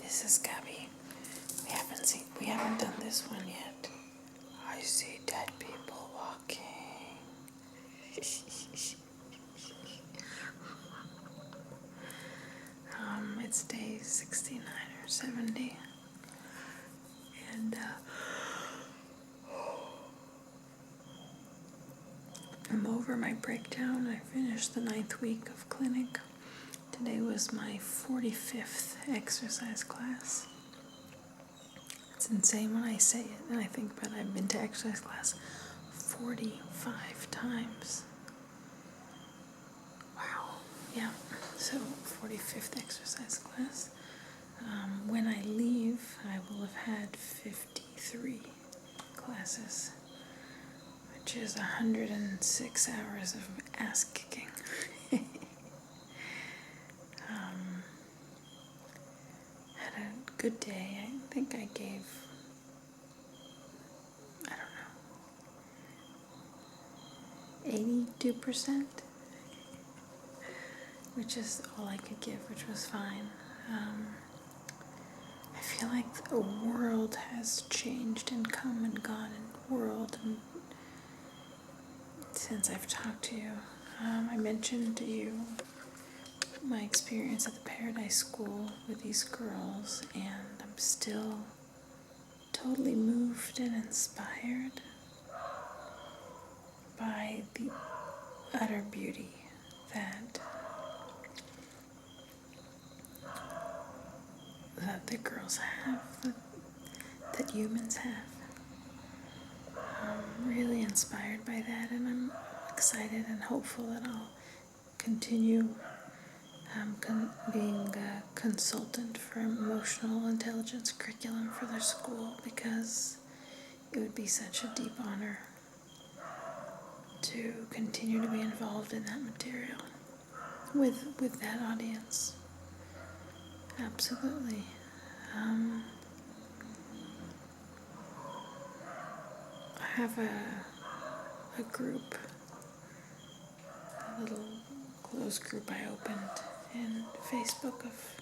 This is Gabby. We haven't done this one yet. I see dead people walking. It's day 69 or 70. And I'm over my breakdown. I finished the 9th week of clinic. Today was my 45th exercise class. It's insane when I say it and I think about it. I've been to exercise class 45 times. Wow. Yeah. So 45th exercise class. When I leave, I will have had 53 classes, which is 106 hours of ass kicking. Had a good day. I think I gave, I don't know, 82%, which is all I could give, which was fine. I feel like the world has changed and come and gone and since I've talked to you. I mentioned to you my experience at the Paradise School with these girls, and I'm still totally moved and inspired by the utter beauty that the girls have, that humans have. I'm really inspired by that, and I'm excited and hopeful that I'll continue being a consultant for emotional intelligence curriculum for their school, because it would be such a deep honor to continue to be involved in that material with that audience. Absolutely. I have a group, a little closed group I opened in Facebook of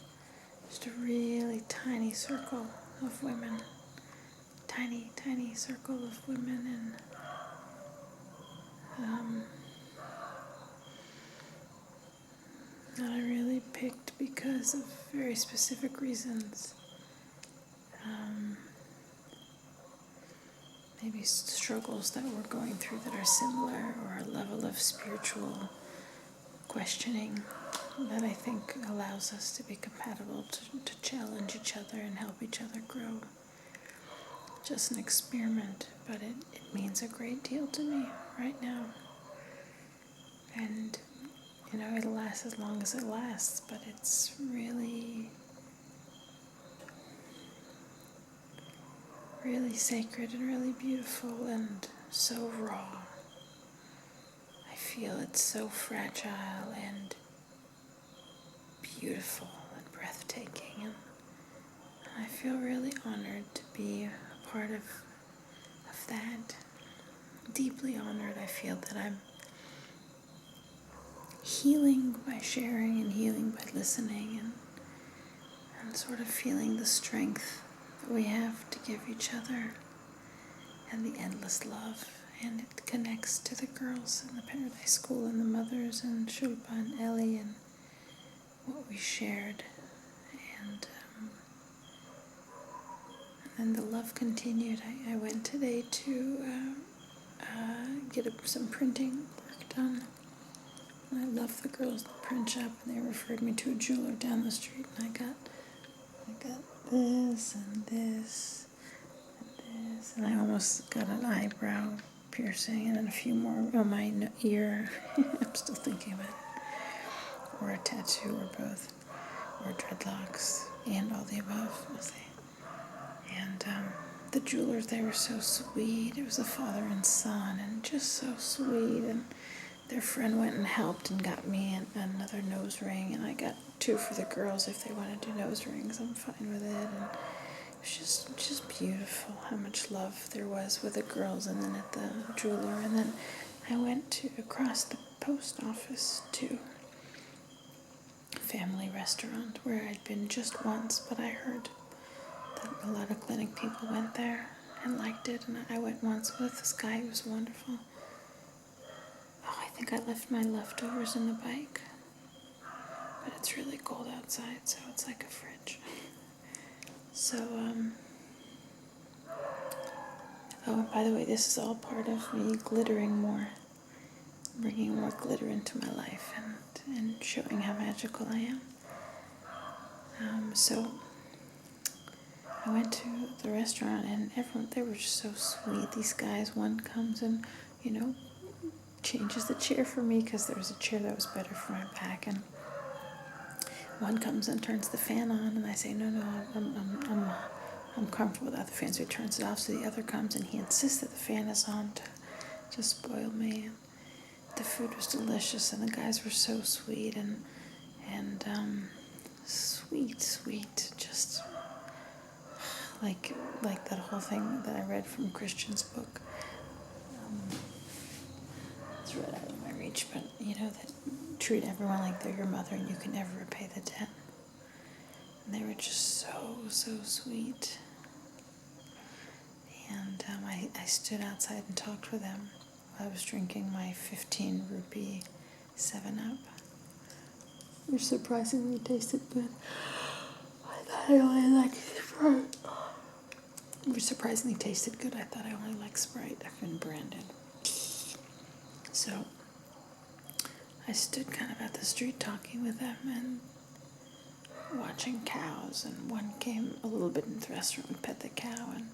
just a really tiny circle of women. Tiny circle of women, and that I really picked because of very specific reasons. Maybe struggles that we're going through that are similar, or a level of spiritual questioning that I think allows us to be compatible, to challenge each other and help each other grow. Just an experiment, but it means a great deal to me right now. And, it'll last as long as it lasts, but it's really, really sacred and really beautiful and so raw. I feel it's so fragile and beautiful and breathtaking, and I feel really honored to be a part of that. Deeply honored. I feel that I'm healing by sharing and healing by listening, and sort of feeling the strength that we have to give each other and the endless love. And it connects to the girls in the Paradise School and the mothers and Shilpa and Ellie and what we shared. And then the love continued. I went today to get some printing work done. And I love the girls in the print shop, and they referred me to a jeweler down the street, and I got this and this and this, and I almost got an eyebrow piercing and then a few more on my ear. I'm still thinking about it. Or a tattoo, or both, or dreadlocks, and all the above, we'll see. And the jewelers, they were so sweet. It was a father and son, and just so sweet. And their friend went and helped and got me another nose ring, and I got 2 for the girls if they want to do nose rings. I'm fine with it. And it was just beautiful how much love there was with the girls, and then at the jeweler. And then I went across the post office to family restaurant where I'd been just once, but I heard that a lot of clinic people went there and liked it, and I went once with this guy who was wonderful. Oh, I think I left my leftovers in the bike, but it's really cold outside, so it's like a fridge. So, oh, and by the way, this is all part of me glittering more, bringing more glitter into my life and showing how magical I am. So I went to the restaurant and everyone, they were just so sweet. These guys, one comes and, changes the chair for me because there was a chair that was better for my back, and one comes and turns the fan on, and I say, no, I'm comfortable without the fan, so he turns it off. So the other comes and he insists that the fan is on to spoil me. And the food was delicious, and the guys were so sweet and sweet, just like that whole thing that I read from Christian's book. It's right out of my reach, but that treat everyone like they're your mother and you can never repay the debt. And they were just so sweet. And I stood outside and talked with them while I was drinking my 15 rupee 7-Up, which surprisingly tasted good. I thought I only liked Sprite. Which surprisingly tasted good. I thought I only liked Sprite. I've been branded. So I stood kind of at the street talking with them and watching cows, and one came a little bit into the restaurant and pet the cow, and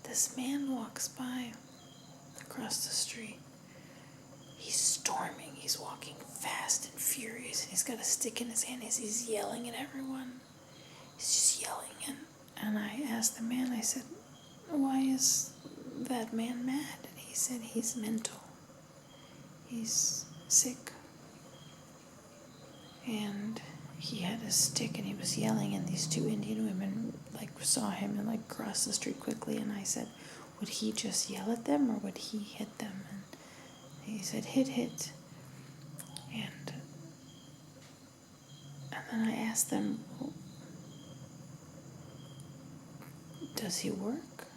this man walks by across the street. He's storming, he's walking fast and furious, and he's got a stick in his hand as he's yelling at everyone. He's just yelling, and I asked the man, I said, why is that man mad? And he said he's mental. He's sick. And he had a stick and he was yelling, and these two Indian women saw him and crossed the street quickly, and I said, would he just yell at them or would he hit them? And he said, hit. And then I asked them, well, does he work?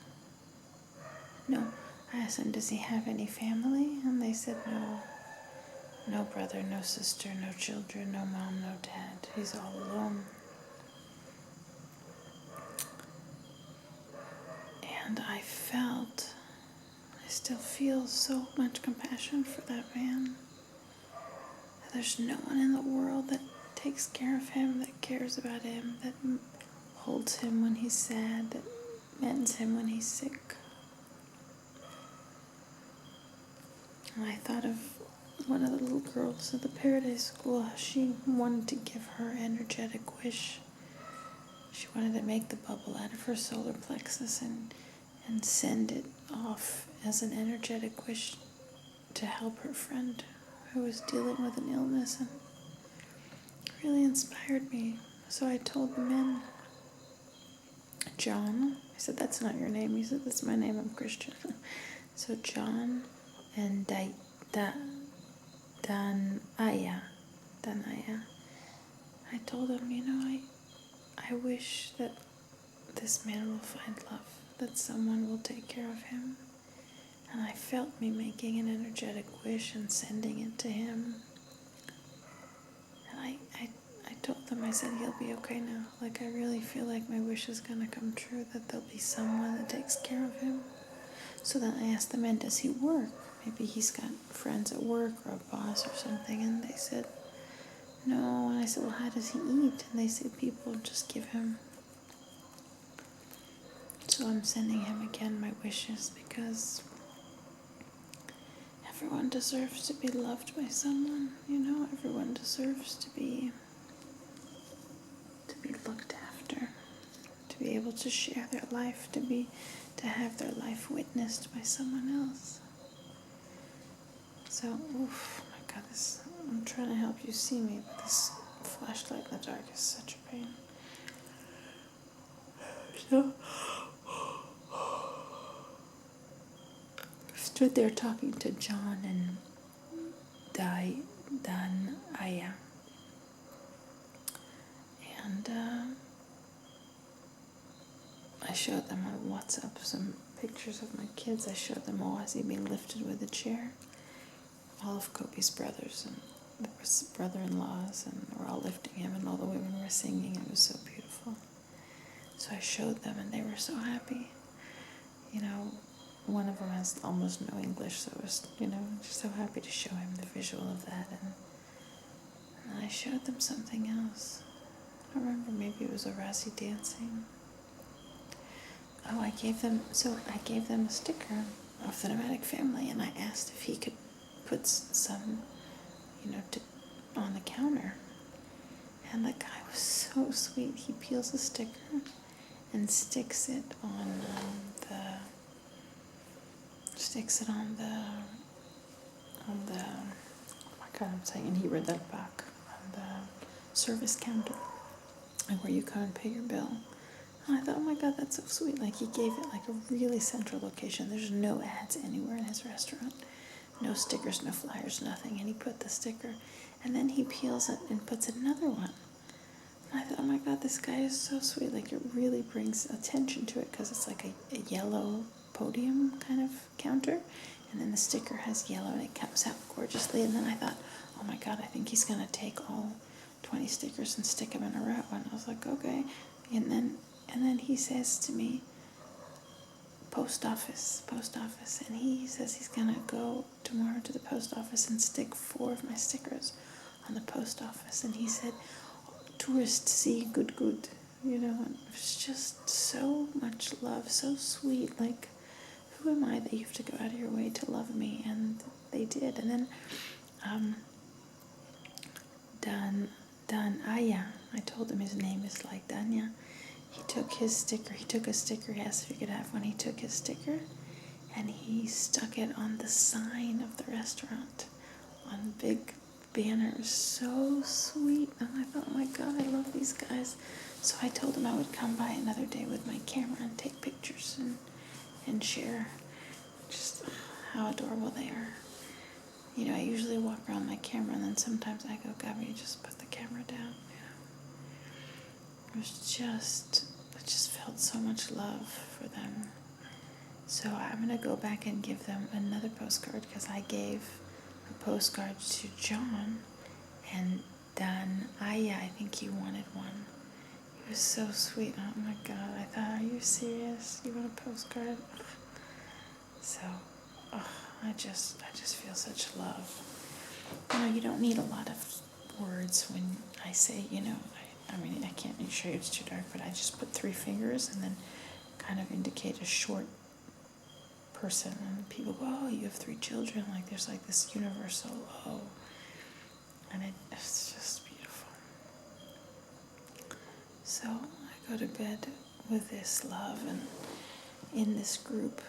No. I asked them, does he have any family? And they said, no. No brother, no sister, no children, no mom, no dad. He's all alone. And I still feel so much compassion for that man. There's no one in the world that takes care of him, that cares about him, that holds him when he's sad, that mends him when he's sick. And I thought of one of the little girls at the Paradise School, how she wanted to give her energetic wish. She wanted to make the bubble out of her solar plexus and send it off as an energetic wish to help her friend who was dealing with an illness, and it really inspired me. So I told the men, John, I said, that's not your name. He said, that's my name, I'm Christian. So John and Danaya. I told him, I wish that this man will find love, that someone will take care of him. And I felt me making an energetic wish and sending it to him. And I told them, I said, he'll be okay now. I really feel like my wish is going to come true, that there'll be someone that takes care of him. So then I asked the men, does he work? Maybe he's got friends at work or a boss or something. And they said, no. And I said, well, how does he eat? And they said, people just give him. So I'm sending him again my wishes, because everyone deserves to be loved by someone, everyone deserves to be looked after, to be able to share their life, to have their life witnessed by someone else. So, my God, I'm trying to help you see me, but this flashlight in the dark is such a pain. So, I stood there talking to John and Danaya. And I showed them on WhatsApp some pictures of my kids. I showed them Oazi being lifted with a chair. All of Kobe's brothers and there was brother-in-laws, and we're all lifting him, and all the women were singing. It was so beautiful. So I showed them, and they were so happy. You know, one of them has almost no English, so I was, just so happy to show him the visual of that. And then I showed them something else. I don't remember, maybe it was Oazi dancing. Oh, I gave them a sticker of the nomadic family, and I asked if he could put some, on the counter. And the guy was so sweet. He peels a sticker and sticks it on the oh my God, I'm saying, and he read that back on the service counter, like where you come and pay your bill. And I thought, oh my God, that's so sweet. Like, he gave it like a really central location. There's no ads anywhere in his restaurant. No stickers, no flyers, nothing. And he put the sticker, and then he peels it and puts another one. And I thought, oh my God, this guy is so sweet. Like, it really brings attention to it because it's like a yellow podium kind of counter. And then the sticker has yellow, and it comes out gorgeously. And then I thought, oh my God, I think he's going to take all 20 stickers and stick them in a row. And I was like, okay. And then he says to me, post office. And he says he's going to go tomorrow to the post office and stick 4 of my stickers on the post office. And he said, tourists see good. And it was just so much love, so sweet. Like, who am I that you have to go out of your way to love me? And they did. And then Dan Aya, I told him his name is like Danya. He took his sticker, he asked if he could have one. He took his sticker and he stuck it on the sign of the restaurant on big banners. So sweet. And I thought, oh my God, I love these guys. So I told him I would come by another day with my camera and take pictures and share just how adorable they are. I usually walk around my camera, and then sometimes I go, Gabby, just put the camera down. I just felt so much love for them. So I'm going to go back and give them another postcard, because I gave a postcard to John, and Dan Aya, I think he wanted one. He was so sweet. Oh my God, I thought, are you serious? You want a postcard? So, I just feel such love. You don't need a lot of words when I say, I can't show you, it's too dark, but I just put 3 fingers and then kind of indicate a short person, and people go, oh, you have 3 children, like there's like this universal oh, and it's just beautiful. So I go to bed with this love, and in this group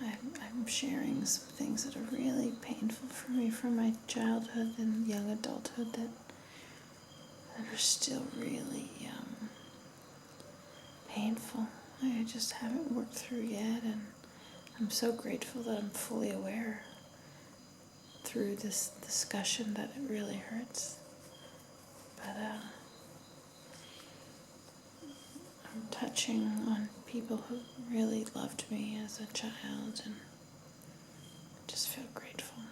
I'm sharing some things that are really painful for me from my childhood and young adulthood that are still really painful. I just haven't worked through yet, and I'm so grateful that I'm fully aware through this discussion that it really hurts. But I'm touching on people who really loved me as a child, and just feel grateful.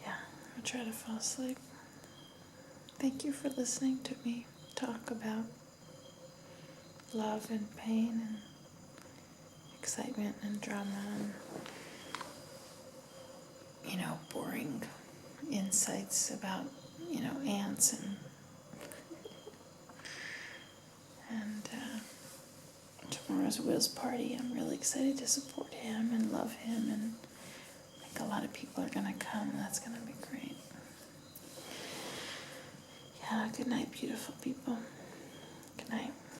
Yeah, I'll try to fall asleep. Thank you for listening to me talk about love and pain and excitement and drama and, boring insights about, ants and tomorrow's Will's party. I'm really excited to support him and love him, and I think a lot of people are going to come, and that's going to be great. Yeah, good night, beautiful people. Good night.